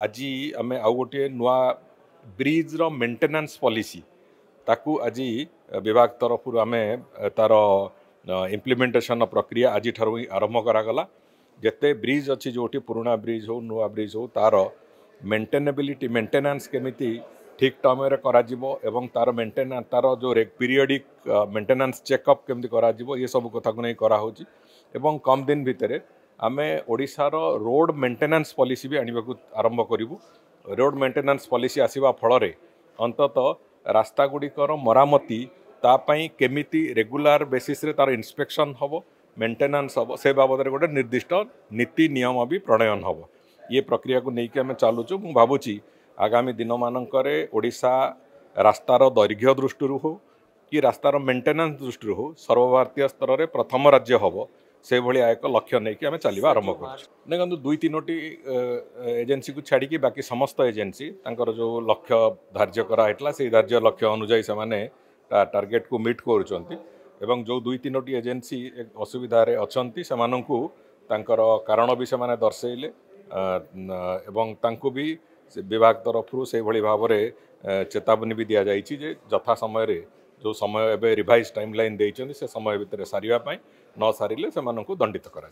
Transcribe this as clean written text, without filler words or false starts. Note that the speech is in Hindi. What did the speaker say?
आज आम आउ गोटे नुआ ब्रिज रो मेंटेनेंस पॉलिसी ताकू आज विभाग तरफ आम तार इम्प्लीमेंटेशन प्रक्रिया आज ठार आरंभ करागला। जिते ब्रिज अच्छी जो पुराना ब्रिज हो नुआ ब्रिज हो तार मेंटेनेबिलिटी मेंटेनेंस केमिति ठीक टाइम रे करा जिवो एवं तार मेंटेनेंस तार जो पीरियडिक मेंटेनेंस चेकअप केमती करा जिवो ये सब कथा को नहीं करा होची एवं कम दिन भितर आमे ओडिशार रोड मेंटेनेंस पॉलिसी भी आनिबा आरंभ करूँ। रोड मेंटेनेंस पॉलिसी आसीबा फल रे अंतत रास्ता गुड़िकर मरामती तापाई केमिति रेगुलर बेसिस रे तार इंस्पेक्शन हबो मेंटेनेंस हबो से बाबद गोटे निर्दिष्ट नीति नियम भी प्रणयन हबो। ये प्रक्रिया को लेकिन आम चलुचु। मु भावुची आगामी दिन मानकरे ओडिशा रास्तार दैर्घ्य दृष्टि हो कि रास्तार मेंटेनेंस दृष्टि हो सर्वभारतीय स्तर में प्रथम राज्य हम से भाया एक लक्ष्य नहीं कि आम चलवा आरंभ कर देखो दुई तीनोटी एजेन्सी को छाड़ी बाकी समस्त एजेन्सी जो लक्ष्य धार्य कराइला से धार्य लक्ष्य अनुजाई से टार्गेट को मीट कर जो दुई तीनोटी एजेन्सी असुविधा अच्छा से कारण भी से दर्शेले भी विभाग तरफ से भाव में चेतावनी भी दि जाइए यथा समय जो समय एवं रिवाइज टाइमलाइन देते से समय भितर सारे न सारे से दंडित करा।